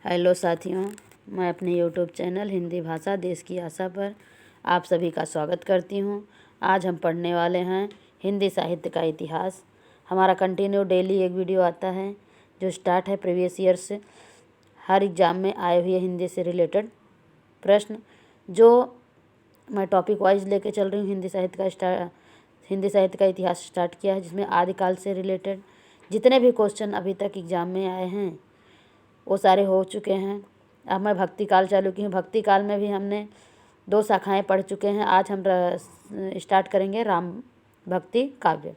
Hello साथियों, मैं अपने यूट्यूब चैनल हिंदी भाषा देश की आशा पर आप सभी का स्वागत करती हूं। आज हम पढ़ने वाले हैं हिंदी साहित्य का इतिहास। हमारा कंटिन्यू डेली एक वीडियो आता है जो स्टार्ट है प्रीवियस ईयर से। हर एग्ज़ाम में आए हुए हिंदी से रिलेटेड प्रश्न जो मैं टॉपिक वाइज लेके चल रही हूँ। हिंदी साहित्य का इतिहास स्टार्ट किया है, जिसमें आदिकाल से रिलेटेड जितने भी क्वेश्चन अभी तक एग्ज़ाम में आए हैं वो सारे हो चुके हैं। अब मैं भक्ति काल चालू की हूँ। भक्ति काल में भी हमने 2 शाखाएं पढ़ चुके हैं। आज हम स्टार्ट करेंगे राम भक्ति काव्य।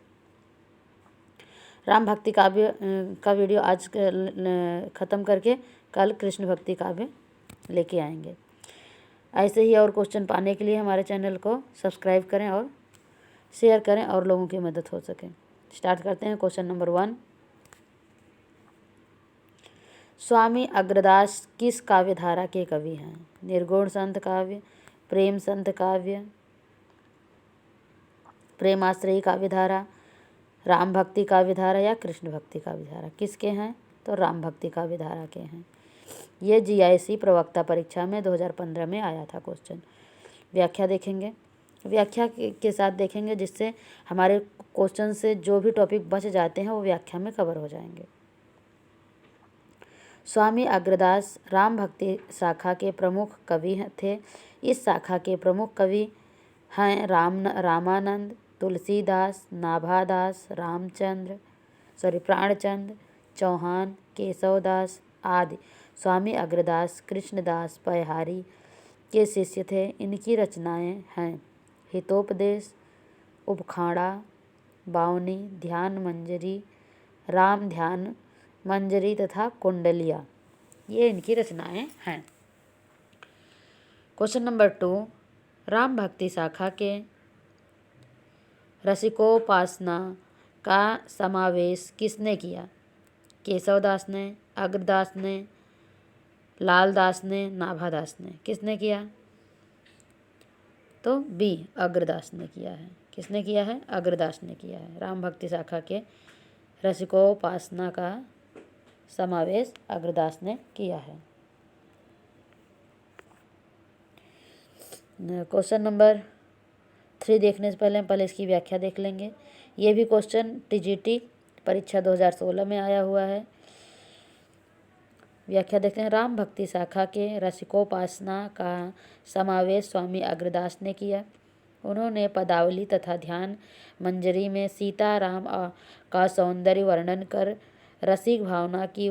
राम भक्ति काव्य का वीडियो आज ख़त्म करके कल कृष्ण भक्ति काव्य लेके आएंगे। ऐसे ही और क्वेश्चन पाने के लिए हमारे चैनल को सब्सक्राइब करें और शेयर करें और लोगों की मदद हो सके। स्टार्ट करते हैं। क्वेश्चन नंबर 1, स्वामी अग्रदास किस काव्य धारा के कवि हैं? निर्गुण संत काव्य, प्रेम संत काव्य, प्रेमाश्रयी काव्य धारा, राम भक्ति काव्य धारा या कृष्ण भक्ति काव्य धारा? किसके हैं? तो राम भक्ति काव्य धारा के हैं। ये GIC प्रवक्ता परीक्षा में 2015 में आया था क्वेश्चन। व्याख्या देखेंगे, व्याख्या के साथ देखेंगे, जिससे हमारे क्वेश्चन से जो भी टॉपिक बच जाते हैं वो व्याख्या में कवर हो जाएंगे। स्वामी अग्रदास राम भक्ति शाखा के प्रमुख कवि थे। इस शाखा के प्रमुख कवि हैं रामानंद, तुलसीदास, नाभादास, प्राणचंद, चौहान, केशवदास आदि। स्वामी अग्रदास कृष्णदास पयहारी के शिष्य थे। इनकी रचनाएं हैं हितोपदेश, उपखाड़ा, बावनी, ध्यान मंजरी, राम ध्यान मंजरी तथा कुंडलिया। ये इनकी रचनाएं हैं। क्वेश्चन नंबर 2, राम भक्ति शाखा के रसिकोपासना का समावेश किसने किया? केशवदास ने, अग्रदास ने, लालदास ने, नाभादास ने? किसने किया? तो बी, अग्रदास ने किया है। किसने किया है? अग्रदास ने किया है। राम भक्ति शाखा के रसिकोपासना का समावेश अग्रदास ने किया है। क्वेश्चन नंबर 3 देखने से पहले इसकी व्याख्या देख लेंगे। ये भी क्वेश्चन TGT परीक्षा 2016 में आया हुआ है। व्याख्या देखते हैं। राम भक्ति शाखा के रसिकोपासना का समावेश स्वामी अग्रदास ने किया। उन्होंने पदावली तथा ध्यान मंजरी में सीता राम का सौंदर्य वर्णन कर रसिक भावना की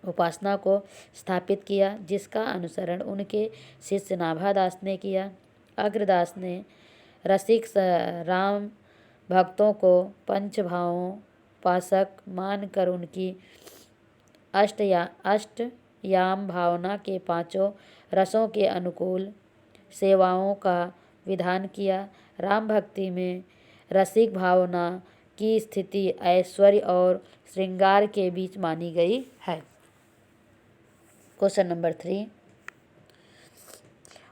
उपासना को स्थापित किया, जिसका अनुसरण उनके शिष्य नाभादास ने किया। अग्रदास ने रसिक राम भक्तों को पंचभावोपासक मानकर उनकी अष्टयाम भावना के 5 रसों के अनुकूल सेवाओं का विधान किया। राम भक्ति में रसिक भावना की स्थिति ऐश्वर्य और श्रृंगार के बीच मानी गई है। क्वेश्चन नंबर 3,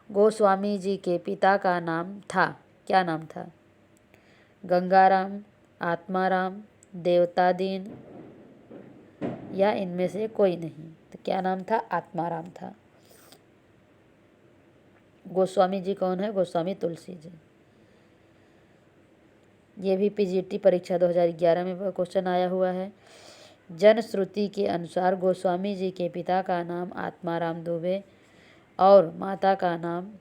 गोस्वामी जी के पिता का नाम था? क्या नाम था? गंगाराम, आत्माराम, देवतादीन या इनमें से कोई नहीं? तो क्या नाम था? आत्माराम था। गोस्वामी जी कौन है? गोस्वामी तुलसी जी। ये भी PGT परीक्षा 2011 में क्वेश्चन आया हुआ है। जनश्रुति के अनुसार गोस्वामी जी के पिता का नाम आत्माराम दुबे और माता का नाम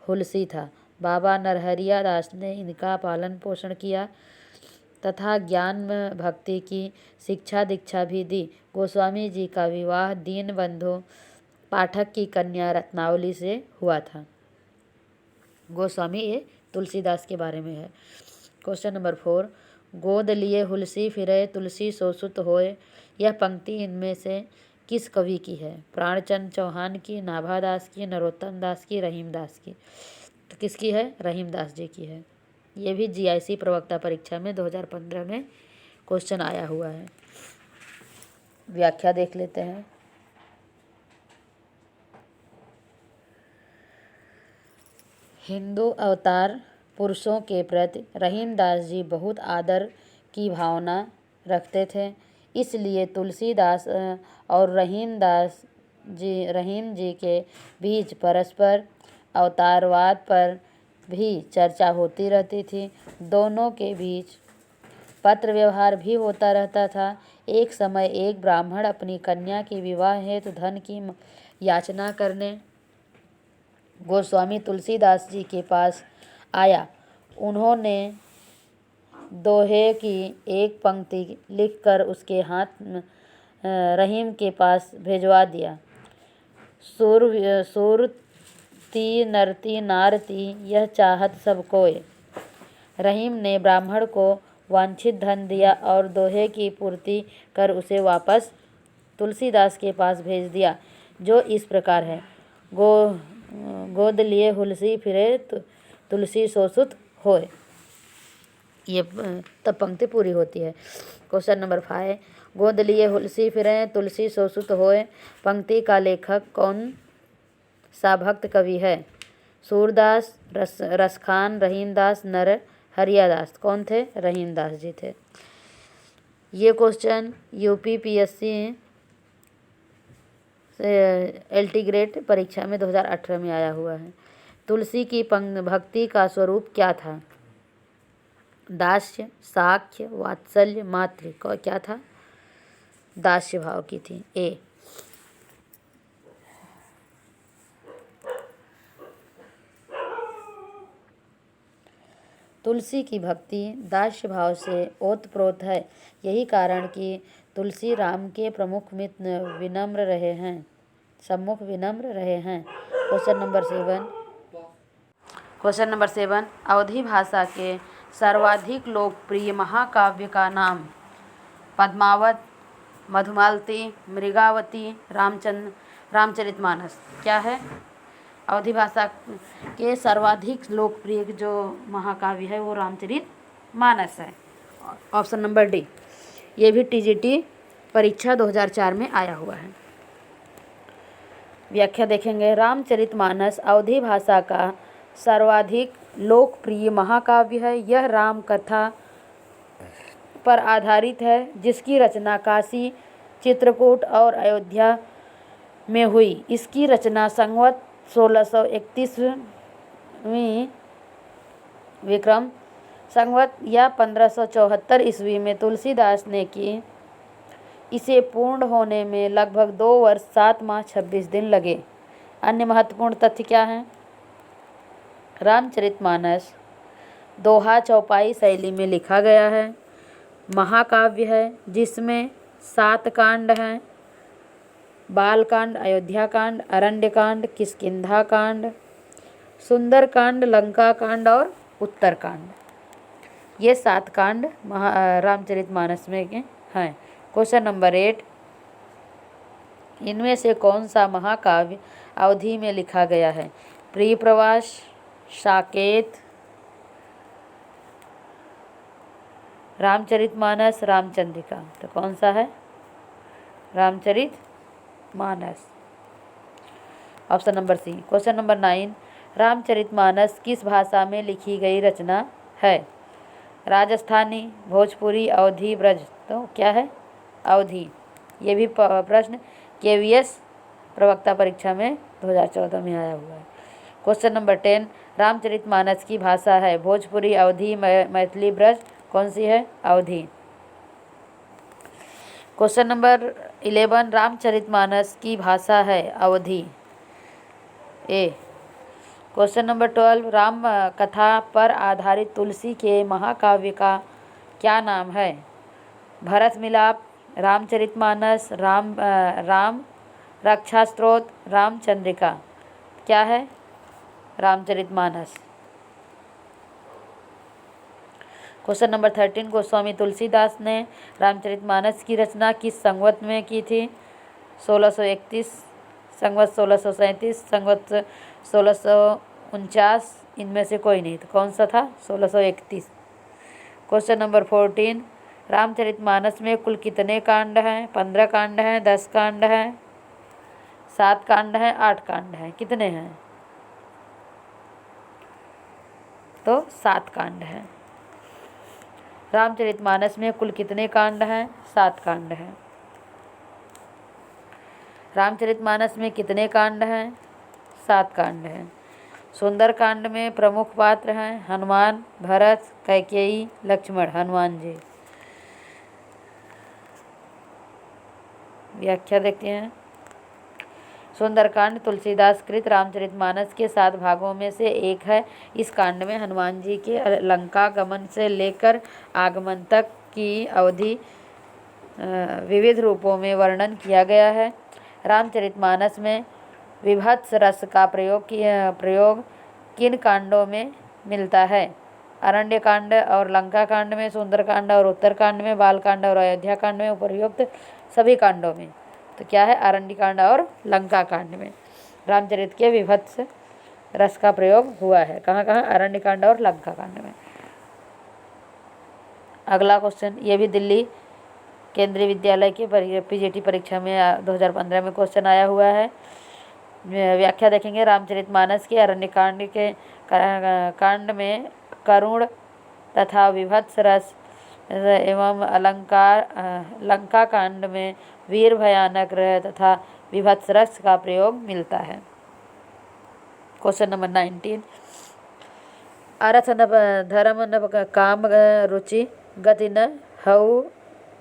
हुलसी था। बाबा नरहरिया दास ने इनका पालन पोषण किया तथा ज्ञान भक्ति की शिक्षा दीक्षा भी दी। गोस्वामी जी का विवाह दीनबंधु पाठक की कन्या रत्नावली से हुआ था। गोस्वामी ये तुलसीदास के बारे में है। क्वेश्चन नंबर 4, गोद लिए हुलसी फिरे तुलसी सोसुत होए। यह पंक्ति इनमें से किस कवि की है? प्राणचंद चौहान की, नाभादास की, नरोत्तम दास की, रहीमदास की? तो किसकी है? रहीमदास जी की है। ये भी GIC प्रवक्ता परीक्षा में 2015 में क्वेश्चन आया हुआ है। व्याख्या देख लेते हैं। हिंदू अवतार पुरुषों के प्रति रहीमदास जी बहुत आदर की भावना रखते थे। इसलिए तुलसीदास और रहीम जी के बीच परस्पर अवतारवाद पर भी चर्चा होती रहती थी। दोनों के बीच पत्र व्यवहार भी होता रहता था। एक समय एक ब्राह्मण अपनी कन्या के विवाह हेतु धन की याचना करने गोस्वामी तुलसीदास जी के पास आया। उन्होंने दोहे की एक पंक्ति लिखकर उसके हाथ रहीम के पास भिजवा दिया। सुरती नरती नारती यह चाहत सब कोय। रहीम ने ब्राह्मण को वांछित धन दिया और दोहे की पूर्ति कर उसे वापस तुलसीदास के पास भेज दिया, जो इस प्रकार है। गोद लिए हुलसी फिरे तुलसी सोसुत होय। ये तब पंक्ति पूरी होती है। क्वेश्चन नंबर 5, गोद लिए हुलसी फिरे तुलसी सोसुत होय पंक्ति का लेखक कौन सा भक्त कवि है? सूरदास, रसखान, रहीमदास, नर हरियादास। कौन थे? रहीमदास जी थे। ये क्वेश्चन यूपीपीएससी एलटी ग्रेड परीक्षा में 2018 में आया हुआ है। तुलसी की भक्ति का स्वरूप क्या था? दास्य, साख्य, वात्सल्य, मातृ। क्या था? दास्य भाव की थी। ए। तुलसी की भक्ति दास्य भाव से ओतप्रोत है। यही कारण कि तुलसी राम के प्रमुख विनम्र रहे हैं, सम्मुख विनम्र रहे हैं। क्वेश्चन नंबर 7, अवधी भाषा के सर्वाधिक लोकप्रिय महाकाव्य का नाम? पद्मावत, मधुमालती, मृगावती, रामचरितमानस। क्या है? अवधी भाषा के सर्वाधिक लोकप्रिय जो महाकाव्य है वो रामचरितमानस है। Option number D. ये भी टीजीटी परीक्षा 2004 में आया हुआ है। व्याख्या देखेंगे। रामचरितमानस अवधी भाषा का सर्वाधिक लोकप्रिय महाकाव्य है। यह राम कथा पर आधारित है, जिसकी रचना काशी, चित्रकूट और अयोध्या में हुई। इसकी रचना संवत 1631 विक्रम संवत या 1574 ईस्वी में तुलसीदास ने की। इसे पूर्ण होने में लगभग 2 वर्ष 7 माह 26 दिन लगे। अन्य महत्वपूर्ण तथ्य क्या हैं? रामचरितमानस दोहा चौपाई शैली में लिखा गया है। महाकाव्य है जिसमें 7 कांड हैं। बालकांड, अयोध्या कांड, अरण्य कांड, किष्किंधा कांड, सुंदर कांड, लंका कांड और उत्तर कांड। ये 7 कांड रामचरितमानस में हैं। क्वेश्चन नंबर 8, इनमें से कौन सा महाकाव्य अवधी में लिखा गया है? प्रिय प्रवास, साकेत, रामचरितमानस, रामचंद्रिका। तो कौन सा है? Ramcharitmanas. Option number C. Question number 9, Ramcharitmanas किस भाषा में लिखी गई रचना है? राजस्थानी, भोजपुरी, अवधी, ब्रज। तो क्या है? अवधी। ये भी प्रश्न केवीएस प्रवक्ता परीक्षा में 2014 में आया हुआ है। क्वेश्चन नंबर 10, रामचरितमानस की भाषा है भोजपुरी, अवधी, मैथिली, ब्रज। कौन सी है? अवधी। क्वेश्चन नंबर 11, रामचरितमानस की भाषा है अवधी। ए। क्वेश्चन नंबर 12, राम कथा पर आधारित तुलसी के महाकाव्य का क्या नाम है? भरत मिलाप, रामचरितमानस, राम रक्षा स्तोत्र, रामचंद्रिका। क्या है? रामचरितमानस। क्वेश्चन नंबर 13, गोस्वामी तुलसीदास ने रामचरितमानस की रचना किस संवत में की थी? 1631, संवत 1637, संवत 1649। इनमें से कोई नहीं। तो कौन सा था? 1631। क्वेश्चन नंबर 14, रामचरितमानस में कुल कितने कांड हैं? 15 कांड हैं, 10 कांड हैं, 7 कांड हैं, 8 कांड हैं। कितने हैं? तो 7 कांड हैं। रामचरितमानस में कुल कितने कांड हैं? 7 कांड हैं। रामचरितमानस में कितने कांड हैं? 7 कांड हैं। सुंदर कांड में प्रमुख पात्र हैं हनुमान, भरत, कैकेयी, लक्ष्मण। हनुमान जी। व्याख्या देखते हैं। सुंदरकांड तुलसीदास कृत रामचरितमानस के 7 भागों में से एक है। इस कांड में हनुमान जी के लंका गमन से लेकर आगमन तक की अवधि विविध रूपों में वर्णन किया गया है। रामचरितमानस में विभत्स रस का प्रयोग किन कांडों में मिलता है? अरण्य कांड और लंका कांड में, सुंदरकांड और उत्तरकांड में, बालकांड और अयोध्या कांड में, उपर्युक्त सभी कांडों में। तो क्या है? अरण्य कांड और लंका कांड में रामचरित के विभत्स रस का प्रयोग हुआ है। कहाँ कहाँ? अरण्य कांड और लंका कांड में। अगला क्वेश्चन, ये भी दिल्ली केंद्रीय विद्यालय के पीजीटी परीक्षा में 2015 में क्वेश्चन आया हुआ है। व्याख्या देखेंगे। रामचरितमानस के अरण्य कांड में करुण तथा विभत्स रस एवं लंका कांड में वीर भयानक तथा विभत्स रस का प्रयोग मिलता है। क्वेश्चन नंबर 19, अर्थ न धर्म न काम रुचि गति न हऊ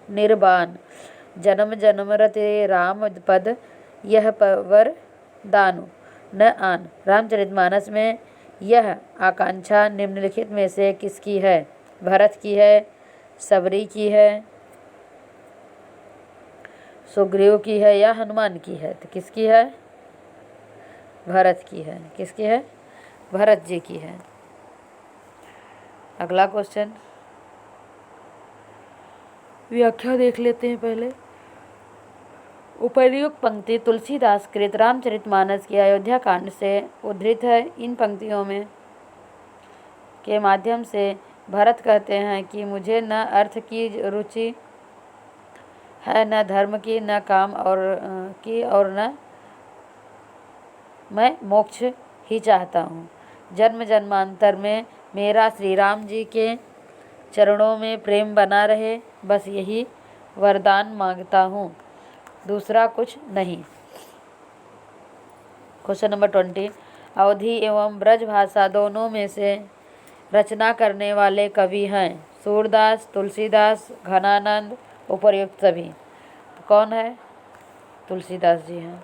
निर्बान, जन्म जन्म रते राम पद यह वर दानु न आन। रामचरितमानस में यह आकांक्षा निम्नलिखित में से किसकी है? भरत की है, सबरी की है, सुग्रीव की है या हनुमान की है? तो किसकी है? भरत की है। किसकी है? भरत जी की है। अगला क्वेश्चन, व्याख्या देख लेते हैं पहले। उपर्युक्त पंक्ति तुलसीदास कृत रामचरितमानस की अयोध्या कांड से उद्धृत है। इन पंक्तियों में के माध्यम से भरत कहते हैं कि मुझे न अर्थ की रुचि है, न धर्म की, न काम और न मैं मोक्ष ही चाहता हूँ। जन्म जन्मांतर में मेरा श्री राम जी के चरणों में प्रेम बना रहे, बस यही वरदान मांगता हूँ, दूसरा कुछ नहीं। क्वेश्चन नंबर 20, अवधी एवं ब्रज भाषा दोनों में से रचना करने वाले कवि हैं? सूरदास, तुलसीदास, घनानंद, उपर्युक्त सभी। तो कौन है? तुलसीदास जी हैं।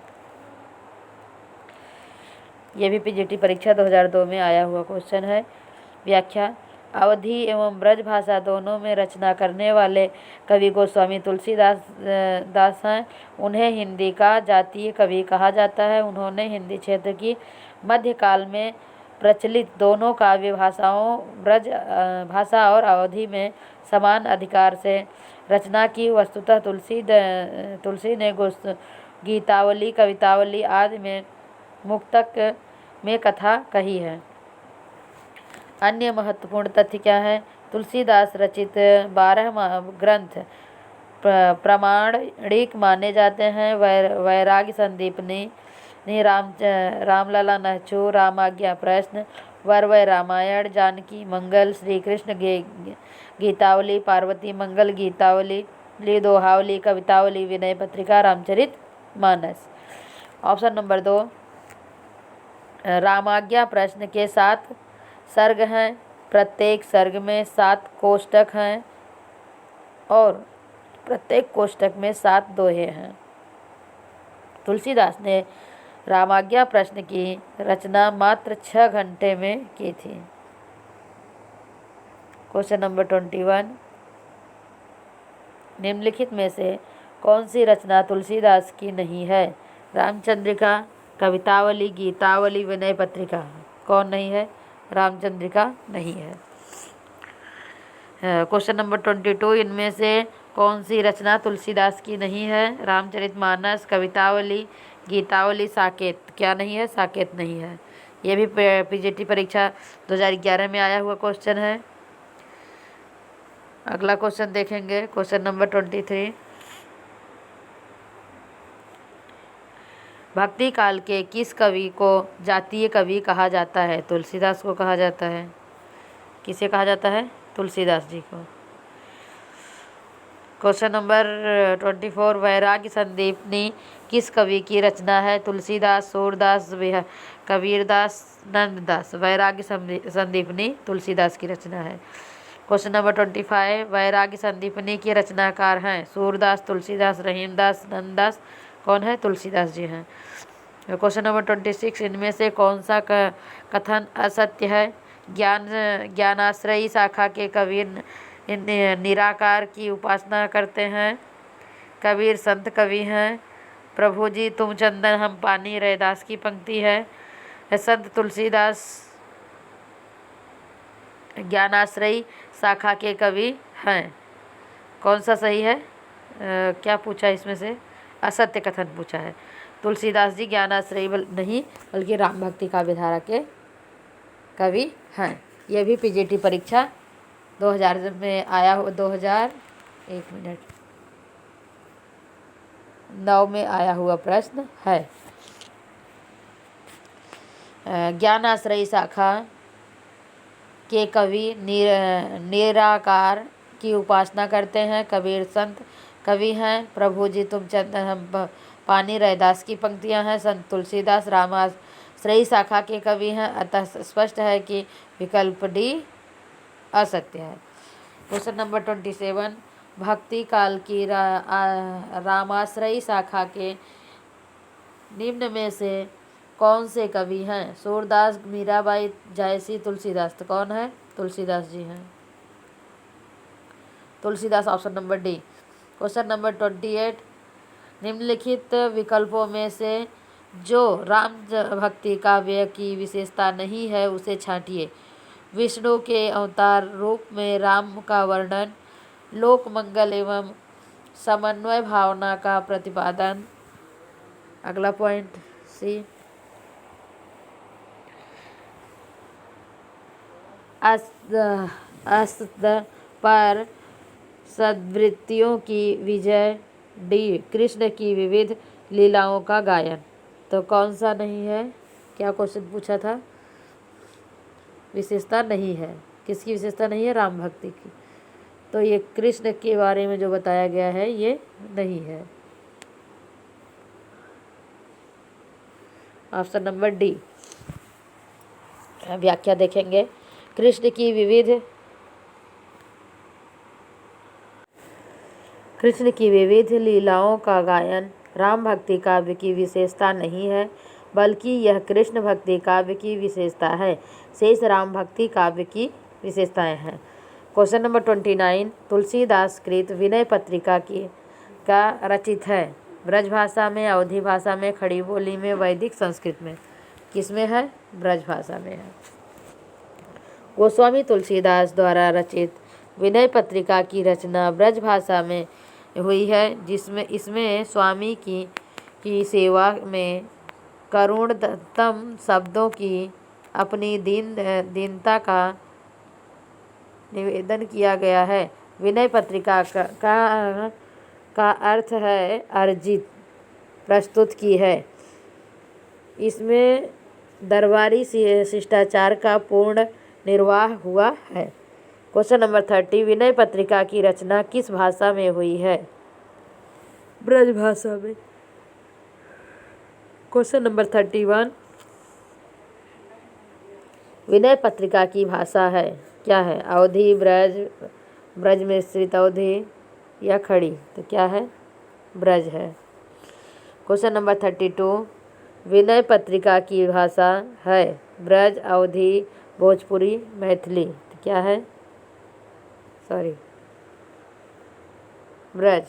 ये भी पीजीटी परीक्षा 2002 में आया हुआ क्वेश्चन है। व्याख्या, अवधी एवं ब्रज भाषा दोनों में रचना करने वाले कवि गोस्वामी तुलसीदास हैं। उन्हें हिंदी का जातीय कवि कहा जाता है। उन्होंने हिंदी क्षेत्र की मध्यकाल में प्रचलित दोनों काव्य भाषाओं ब्रज भाषा और अवधी में समान अधिकार से रचना की। वस्तुतः तुलसी ने गीतावली, कवितावली आदि में मुक्तक में कथा कही है। अन्य महत्वपूर्ण तथ्य क्या है? तुलसीदास रचित 12 ग्रंथ प्रामाणिक माने जाते हैं। वैराग्य संदीपनी, रामलला नहचू, रामाज्ञा प्रश्न, वरवय रामायण, जानकी मंगल, श्री कृष्ण गीतावली, पार्वती मंगल गीतावली, दोहावली, कवितावली, विनय पत्रिका, रामचरित मानस। ऑप्शन नंबर 2, रामाज्ञा प्रश्न के 7 सर्ग हैं। प्रत्येक सर्ग में 7 कोष्टक हैं और प्रत्येक कोष्टक में 7 दोहे हैं। तुलसीदास ने रामाज्ञा प्रश्न की रचना मात्र 6 घंटे में की थी। क्वेश्चन नंबर 21, निम्नलिखित में से कौन सी रचना तुलसीदास की नहीं है? रामचंद्रिका, कवितावली, गीतावली, विनय पत्रिका। कौन नहीं है? रामचंद्रिका नहीं है। क्वेश्चन नंबर 22, इनमें से कौन सी रचना तुलसीदास की नहीं है? रामचरितमानस, कवितावली, गीतावली, साकेत। क्या नहीं है? साकेत नहीं है। ये भी पीजीटी परीक्षा 2011 में आया हुआ क्वेश्चन है। अगला क्वेश्चन देखेंगे। क्वेश्चन नंबर 23, भक्ति काल के किस कवि को जातीय कवि कहा जाता है? तुलसीदास को कहा जाता है। किसे कहा जाता है? तुलसीदास जी को। क्वेश्चन नंबर 24, वैराग्य संदीपनी किस कवि की रचना है? तुलसीदास, सूरदास, कबीरदास, नंददास। वैराग्य संदीपनी तुलसीदास की रचना है। क्वेश्चन नंबर 25, वैराग्य संदीपनी के रचनाकार हैं? सूरदास, तुलसीदास, रहीमदास, नंददास। कौन है? तुलसीदास जी हैं। क्वेश्चन नंबर 26, इनमें से कौन सा कथन असत्य है? ज्ञानाश्रयी शाखा के कबीर निराकार की उपासना करते हैं। कबीर संत कवि हैं। प्रभु जी तुम चंदन हम पानी, रैदास की पंक्ति है। संत तुलसीदास ज्ञानाश्रयी शाखा के कवि हैं। कौन सा सही है? क्या पूछा इसमें से? असत्य कथन पूछा है। तुलसीदास जी ज्ञानाश्रयी नहीं बल्कि राम भक्ति काव्य धारा के कवि हैं। यह भी पीजीटी परीक्षा 2000 में आया हो 9 में आया हुआ प्रश्न है। ज्ञानाश्रयी शाखा के कवि निराकार की उपासना करते हैं। कबीर संत कवि हैं। प्रभु जी तुम चंदन हम पानी, रैदास की पंक्तियां हैं। संत तुलसीदास रामाश्रयी शाखा के कवि हैं। अतः स्पष्ट है कि विकल्प डी असत्य है। क्वेश्चन नंबर 27, भक्ति काल की रामाश्रयी शाखा के निम्न में से कौन से कवि हैं? सूरदास, मीराबाई, जायसी, तुलसीदास। तो कौन है? तुलसीदास जी हैं। Tulsidas option number D. Question number 28, निम्नलिखित विकल्पों में से जो राम भक्ति काव्य की विशेषता नहीं है उसे छांटिए। विष्णु के अवतार रूप में राम का वर्णन, लोक मंगल एवं समन्वय भावना का प्रतिपादन। अगला पॉइंट सी, असत पर सद्वृत्तियों की विजय। डी, कृष्ण की विविध लीलाओं का गायन। तो कौन सा नहीं है? क्या क्वेश्चन पूछा था? विशेषता नहीं है। किसकी विशेषता नहीं है? राम भक्ति की। तो ये कृष्ण के बारे में जो बताया गया है ये नहीं है। Option number D. व्याख्या देखेंगे। कृष्ण की विविध लीलाओं का गायन राम भक्ति काव्य की विशेषता नहीं है बल्कि यह कृष्ण भक्ति काव्य की विशेषता है। शेष राम भक्ति काव्य की विशेषताएं हैं। क्वेश्चन नंबर 29, तुलसीदास कृत विनय पत्रिका का रचित है? ब्रजभाषा में, अवधी भाषा में, खड़ी बोली में, वैदिक संस्कृत में। किसमें है? ब्रजभाषा में है। गोस्वामी तुलसीदास द्वारा रचित विनय पत्रिका की रचना ब्रजभाषा में हुई है, जिसमें इसमें स्वामी की सेवा में करुणतम शब्दों की अपनी दीनता का निवेदन किया गया है। विनय पत्रिका का अर्थ है अर्जित, प्रस्तुत की है। इसमें दरबारी शिष्टाचार का पूर्ण निर्वाह हुआ है। क्वेश्चन नंबर 30, विनय पत्रिका की रचना किस भाषा में हुई है? ब्रजभाषा में। क्वेश्चन नंबर 31, विनय पत्रिका की भाषा है क्या है? अवधी, ब्रज में स्थित अवधी या खड़ी? तो क्या है? ब्रज है। क्वेश्चन नंबर 32, विनय पत्रिका की भाषा है ब्रज, अवधी, भोजपुरी, मैथिली। तो क्या है? ब्रज।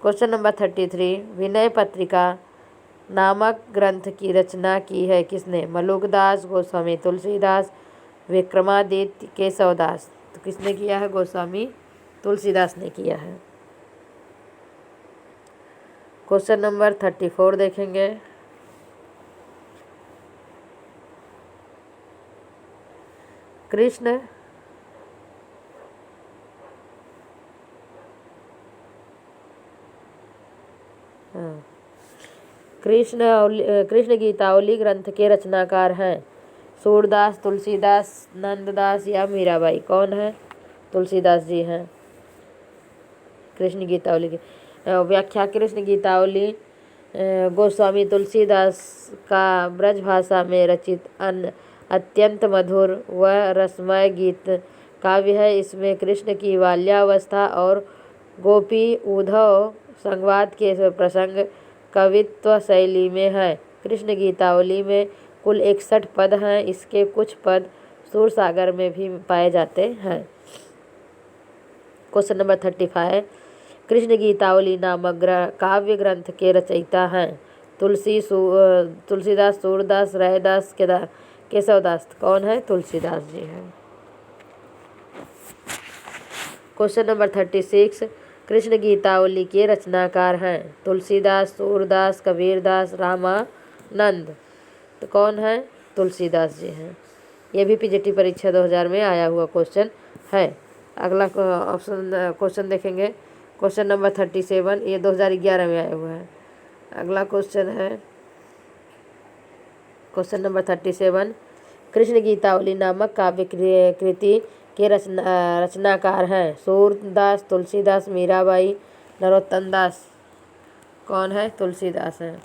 क्वेश्चन नंबर 33, विनय पत्रिका नामक ग्रंथ की रचना की है किसने? मलुकदास, गोस्वामी तुलसीदास, विक्रमादित्य, केशवदास। तो किसने किया है? गोस्वामी तुलसीदास ने किया है। क्वेश्चन नंबर 34 देखेंगे। कृष्ण गीतावली ग्रंथ के रचनाकार हैं? सूरदास, तुलसीदास, नंददास या मीराबाई। कौन है? तुलसीदास जी हैं। कृष्ण गीतावली की व्याख्या। कृष्ण गीतावली गोस्वामी तुलसीदास का ब्रज भाषा में रचित अत्यंत मधुर व रसमय गीत काव्य है। इसमें कृष्ण की बाल्यावस्था और गोपी उद्धव संवाद के प्रसंग कवित्व शैली में है। कृष्ण गीतावली में कुल 61 पद हैं। इसके कुछ पद सूर सागर में भी पाए जाते हैं। क्वेश्चन नंबर 35, कृष्ण गीतावली नामक काव्य ग्रंथ के रचयिता हैं तुलसीदास, सूरदास, रैदास, केशवदास। कौन है? तुलसीदास जी हैं। क्वेश्चन नंबर 36, कृष्ण गीतावली के रचनाकार हैं तुलसीदास, सूरदास, कबीरदास, रामानंद। तो कौन है? तुलसीदास जी हैं। ये भी पीजीटी परीक्षा 2000 में आया हुआ क्वेश्चन है। अगला ऑप्शन क्वेश्चन देखेंगे। क्वेश्चन नंबर 37, ये 2011 में आया हुआ है। अगला क्वेश्चन है क्वेश्चन नंबर 37, कृष्ण गीतावली नामक काव्य कृति के रचनाकार हैं सूरदास, तुलसीदास, मीराबाई, नरोत्तम दास। कौन है? तुलसीदास हैं।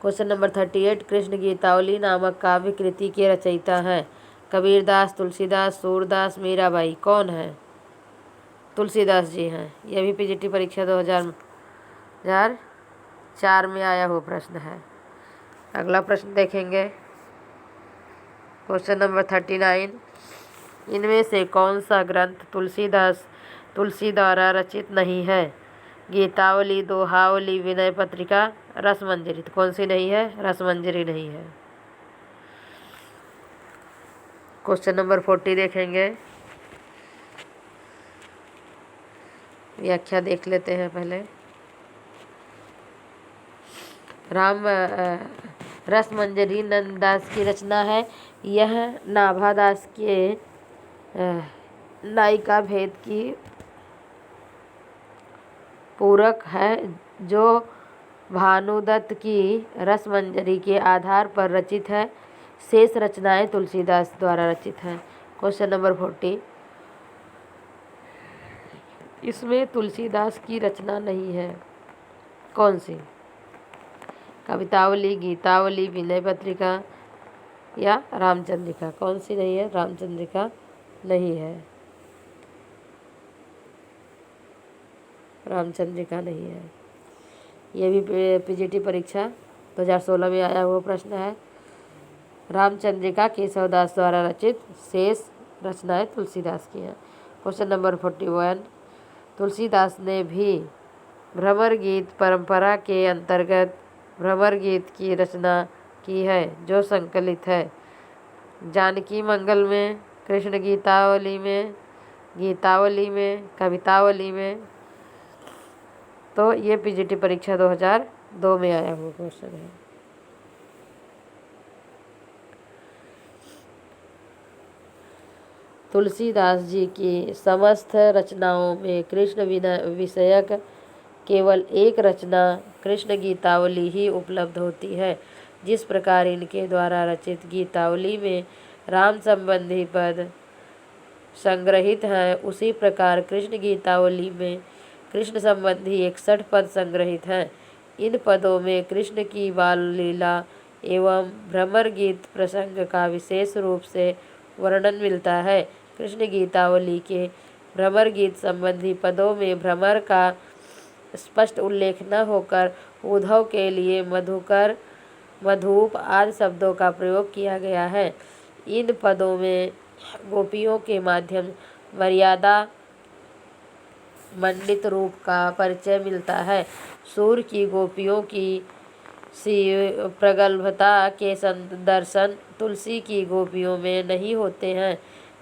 क्वेश्चन नंबर 38, कृष्ण गीतावली नामक काव्य कृति के रचयिता हैं कबीरदास, तुलसीदास, सूरदास, मीराबाई। कौन है? तुलसीदास जी हैं। यह भी पीजीटी परीक्षा 2004 में आया हुआ प्रश्न है। अगला प्रश्न देखेंगे। क्वेश्चन नंबर 39, इनमें से कौन सा ग्रंथ तुलसी द्वारा रचित नहीं है? गीतावली, दोहावली, विनय पत्रिका, रसमंजरी। तो कौन सी नहीं है? रसमंजरी नहीं है। क्वेश्चन नंबर 40 देखेंगे। व्याख्या देख लेते हैं पहले। रसमंजरी नंददास की रचना है। यह नाभादास के नायिका भेद की पूरक है, जो भानुदत्त की रसमंजरी के आधार पर रचित है। शेष रचनाएं तुलसीदास द्वारा रचित हैं। क्वेश्चन नंबर 40, इसमें तुलसीदास की रचना नहीं है। कौन सी? कवितावली, गीतावली, विनय पत्रिका या रामचंद्रिका। कौन सी नहीं है? रामचंद्रिका नहीं है। रामचंद्रिका नहीं है। यह भी पीजीटी परीक्षा 2016 में आया हुआ प्रश्न है। रामचंद्रिका केशवदास द्वारा रचित, शेष रचनाएं तुलसीदास की हैं। क्वेश्चन नंबर 41, तुलसीदास ने भी भ्रमर गीत परंपरा के अंतर्गत भ्रमर गीत की रचना की है, जो संकलित है जानकी मंगल में, कृष्ण गीतावली में, कवितावली में। तो ये पीजीटी परीक्षा 2002 में आया हुआ क्वेश्चन है। तुलसीदास जी की समस्त रचनाओं में कृष्ण विषयक केवल एक रचना कृष्ण गीतावली ही उपलब्ध होती है। जिस प्रकार इनके द्वारा रचित गीतावली में राम संबंधी पद संग्रहित हैं, उसी प्रकार कृष्ण गीतावली में कृष्ण संबंधी 61 पद संग्रहित हैं। इन पदों में कृष्ण की बाल लीला एवं भ्रमर गीत प्रसंग का विशेष रूप से वर्णन मिलता है। कृष्ण गीतावली के भ्रमर गीत संबंधी पदों में भ्रमर का स्पष्ट उल्लेख न होकर उद्धव के लिए मधुकर, मधुप आदि शब्दों का प्रयोग किया गया है। इन पदों में गोपियों के माध्यम मर्यादा मंडित रूप का परिचय मिलता है। सूर की गोपियों की सी प्रगल्भता के दर्शन तुलसी की गोपियों में नहीं होते हैं।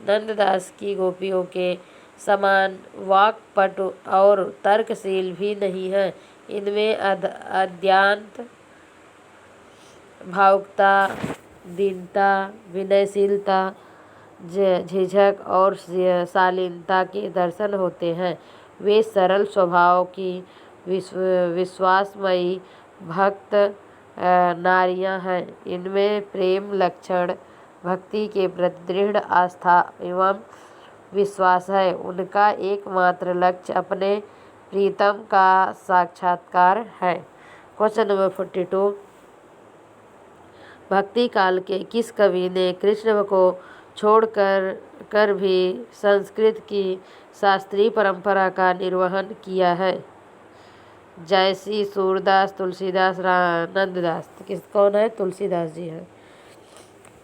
नंददास की गोपियों के समान वाक्पट और तर्कशील भी नहीं है। इनमें अद्यांत भावुकता, दीनता, विनयशीलता, झिझक और शालीनता के दर्शन होते हैं। वे सरल स्वभाव की विश्वासमयी भक्त नारियां हैं। इनमें प्रेम लक्षण, भक्ति के प्रति दृढ़ आस्था एवं विश्वास है। उनका एकमात्र लक्ष्य अपने प्रीतम का साक्षात्कार है। क्वेश्चन नंबर 42, भक्ति काल के किस कवि ने कृष्ण को छोड़कर भी संस्कृत की शास्त्रीय परंपरा का निर्वहन किया है? जयसी, सूरदास, तुलसीदास, नंददास। कौन है? तुलसीदास जी हैं।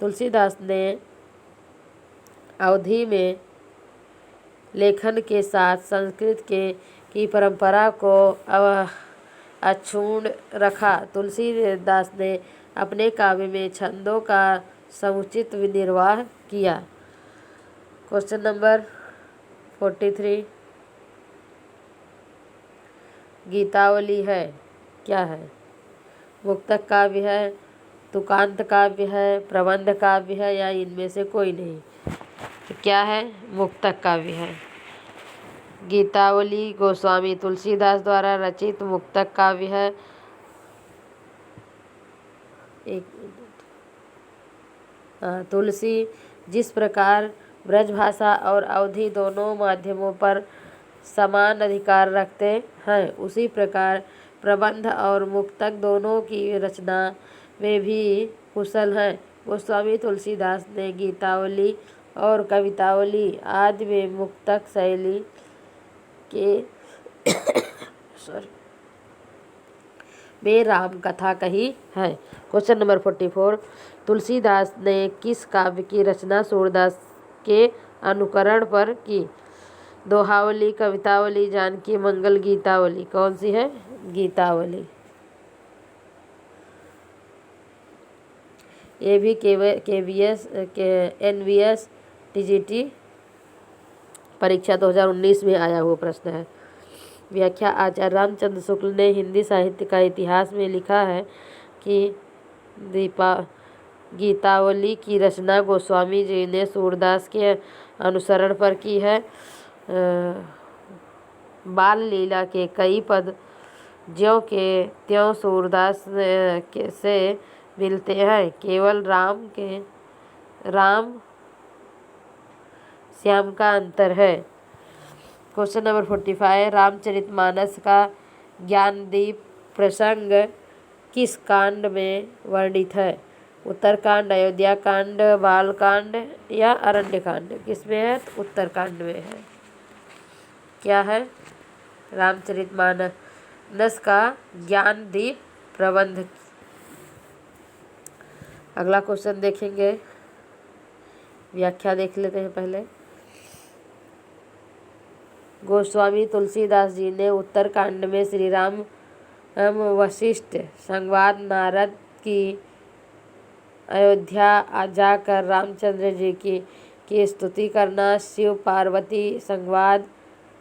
तुलसीदास ने अवधि में लेखन के साथ संस्कृत की परंपरा को अक्षुण्ण रखा। तुलसीदास ने अपने काव्य में छंदों का समुचित निर्वाह किया। क्वेश्चन नंबर 43, गीतावली है क्या है? मुक्तक काव्य है, तुकांत काव्य है, प्रबंध काव्य है, या इनमें से कोई नहीं? तो क्या है? मुक्तक काव्य है। गीतावली गोस्वामी तुलसीदास द्वारा रचित मुक्तक काव्य है। तुलसी जिस प्रकार ब्रजभाषा और अवधी दोनों माध्यमों पर समान अधिकार रखते हैं, उसी प्रकार प्रबंध और मुक्तक दोनों की रचना में भी कुशल हैं। गोस्वामी तुलसीदास ने गीतावली और कवितावली आदि में मुक्तक शैली के में राम कथा कही है। क्वेश्चन नंबर 44, तुलसीदास ने किस काव्य की रचना सूरदास के अनुकरण पर की? दोहावली, कवितावली, जानकी मंगल, गीतावली। कौन सी है? गीतावली। ये भी KVS NVS TGT परीक्षा 2019 में आया हुआ प्रश्न है। व्याख्या, आचार्य रामचंद्र शुक्ल ने हिंदी साहित्य का इतिहास में लिखा है कि गीतावली की रचना गोस्वामी जी ने सूरदास के अनुसरण पर की है। बाल लीला के कई पद ज्यों के त्यों सूरदास से मिलते हैं। केवल राम श्याम का अंतर है। क्वेश्चन नंबर 45, रामचरितमानस का ज्ञानदीप प्रसंग किस कांड में वर्णित है? उत्तरकांड, अयोध्या कांड, बालकांड, या अरण्य कांड? किसमें है? उत्तरकांड में है। क्या है? रामचरितमानस का ज्ञानदीप प्रबंध। अगला क्वेश्चन देखेंगे, व्याख्या देख लेते हैं पहले। गोस्वामी तुलसीदास जी ने उत्तरकांड में श्री राम वशिष्ठ संवाद, नारद की अयोध्या जाकर रामचंद्र जी की स्तुति करना, शिव पार्वती संवाद,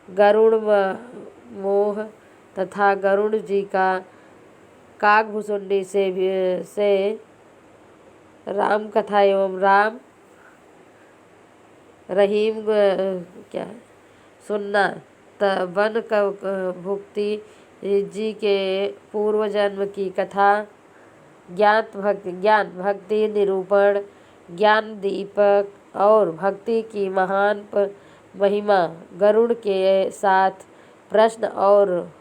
गरुड़ मोह तथा गरुड़ जी का काकभुसुंडी से राम कथा एवं राम रहीम क्या है सुनना, वन भुक्ति जी के पूर्व जन्म की कथा, ज्ञान भक्ति निरूपण, ज्ञान दीपक और भक्ति की महान महिमा, गरुड़ के साथ प्रश्न और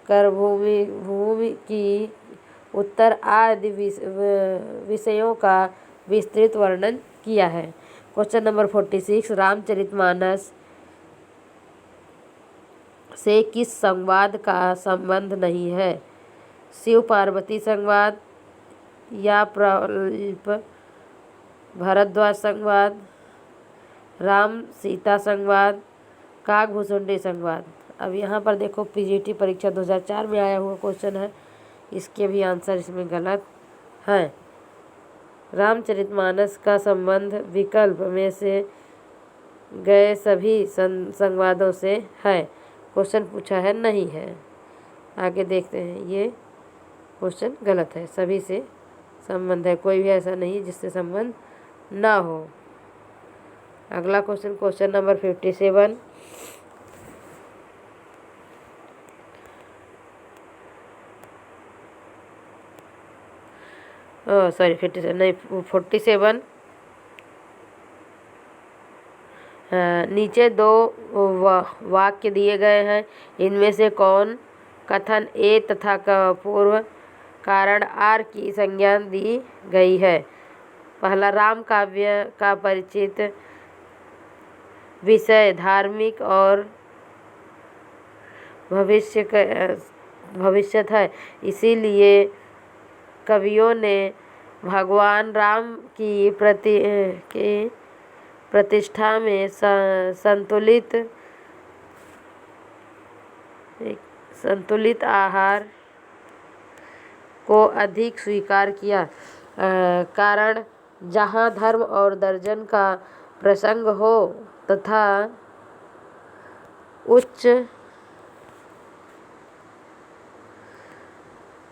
करभूमि की उत्तर आदि विषयों का विस्तृत वर्णन किया है। क्वेश्चन नंबर 46, रामचरितमानस से किस संवाद का संबंध नहीं है? शिव पार्वती संवाद, या प्रल्प भरद्वाज संवाद, राम सीता संवाद, काकभुसुंडी संवाद? अब यहाँ पर देखो, PGT परीक्षा 2004 में आया हुआ क्वेश्चन है, इसके भी आंसर इसमें गलत है। रामचरितमानस का संबंध विकल्प में से गए सभी संवादों से है। क्वेश्चन पूछा है नहीं है। आगे देखते हैं, ये क्वेश्चन गलत है, सभी से संबंध है, कोई भी ऐसा नहीं जिससे संबंध ना हो। अगला क्वेश्चन, क्वेश्चन नंबर 57, सॉरी 57 नहीं 47, नीचे दो वाक्य दिए गए हैं, इनमें से कौन कथन ए तथा पूर्व कारण आर की संज्ञा दी गई है। पहला, राम काव्य का परिचित विषय धार्मिक और भविष्यत है, इसीलिए कवियों ने भगवान राम की प्रतिष्ठा में संतुलित आहार को अधिक स्वीकार किया। कारण जहाँ धर्म और दर्शन का प्रसंग हो तथा उच्च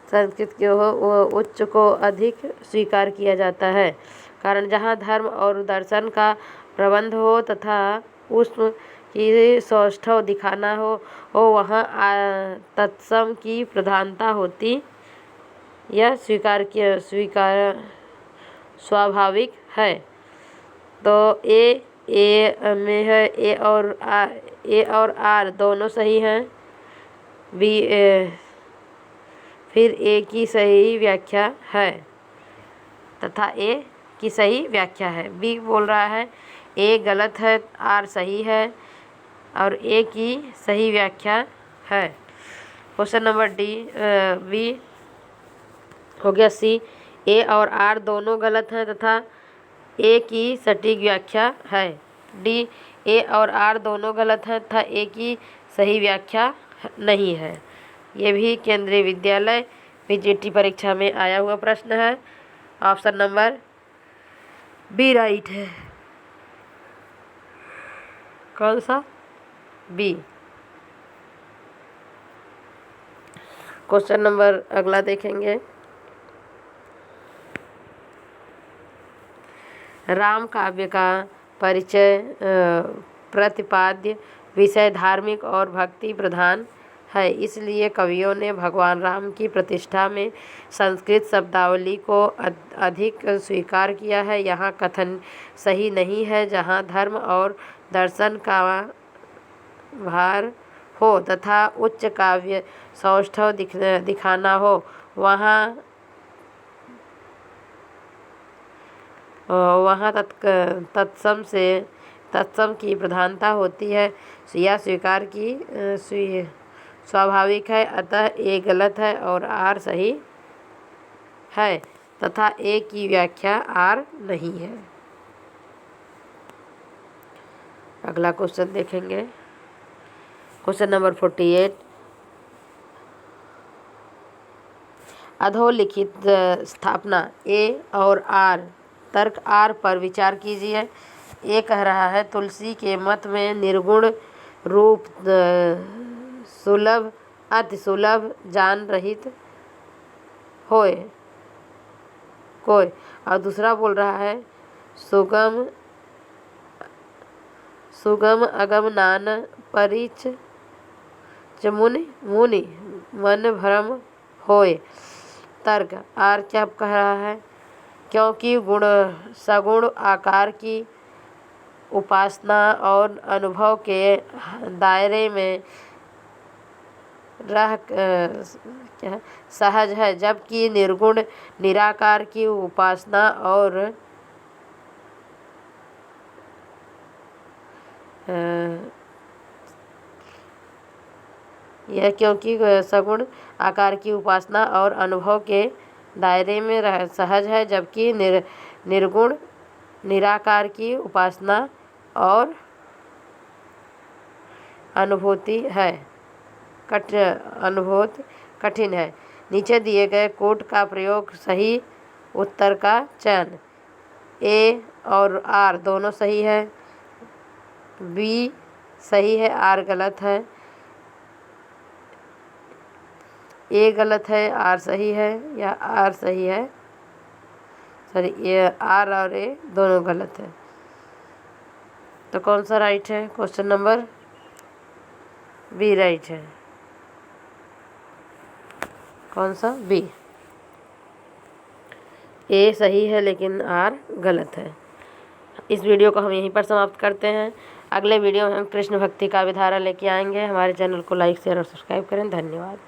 संस्कृत के हो, उच्च को अधिक स्वीकार किया जाता है। कारण जहाँ धर्म और दर्शन का प्रबंध हो तथा उसमें की सौष्ठव दिखाना हो वहाँ तत्सम की प्रधानता होती, यह स्वीकार स्वाभाविक है। तो ए में है ए और आर दोनों सही हैं। बी फिर ए की सही व्याख्या है तथा ए की सही व्याख्या है। बी बोल रहा है ए गलत है, आर सही है और ए की सही व्याख्या है। क्वेश्चन नंबर बी हो गया। सी, ए और आर दोनों गलत हैं तथा ए की सटीक व्याख्या है। डी, ए और आर दोनों गलत हैं तथा ए की सही व्याख्या नहीं है। ये भी केंद्रीय विद्यालय पीजीटी परीक्षा में आया हुआ प्रश्न है। ऑप्शन नंबर बी राइट है। कौन सा? बी। क्वेश्चन नंबर अगला देखेंगे। राम काव्य का परिचय प्रतिपाद्य विषय धार्मिक और भक्ति प्रधान है, इसलिए कवियों ने भगवान राम की प्रतिष्ठा में संस्कृत शब्दावली को अधिक स्वीकार किया है। यहाँ कथन सही नहीं है। जहाँ धर्म और दर्शन का भार हो तथा उच्च काव्य सौष्ठव दिखाना हो वहाँ तत्सम की प्रधानता होती है। यह स्वीकार की स्वाभाविक है। अतः ए गलत है और आर सही है तथा ए की व्याख्या आर नहीं है। अगला क्वेश्चन देखेंगे। Question number 48। अधोलिखित स्थापना ए और आर, तर्क आर पर विचार कीजिए। ए कह रहा है तुलसी के मत में निर्गुण रूप सुलभ अति सुलभ जान रहित होए कोय, और दूसरा बोल रहा है सुगम अगम नान परिच मुनि मन भ्रम होए। तर्क आर क्या कह रहा है? क्योंकि गुण सगुण आकार की उपासना और अनुभव के दायरे में रह सहज है, जबकि निर्गुण निराकार की उपासना और यह क्योंकि सगुण आकार की उपासना और अनुभव के दायरे में रह सहज है, जबकि निर्गुण निराकार की उपासना और अनुभूति कठिन है। नीचे दिए गए कोड का प्रयोग सही उत्तर का चयन। ए और आर दोनों सही है। बी सही है, आर गलत है। ए गलत है, आर सही है, या आर सही है, सॉरी ये आर और ए दोनों गलत है। तो कौन सा राइट है? क्वेश्चन नंबर बी राइट है। कौन सा? बी। ए सही है लेकिन आर गलत है। इस वीडियो को हम यहीं पर समाप्त करते हैं। अगले वीडियो में हम कृष्ण भक्ति का विधारा लेके आएंगे। हमारे चैनल को लाइक शेयर और सब्सक्राइब करें। धन्यवाद।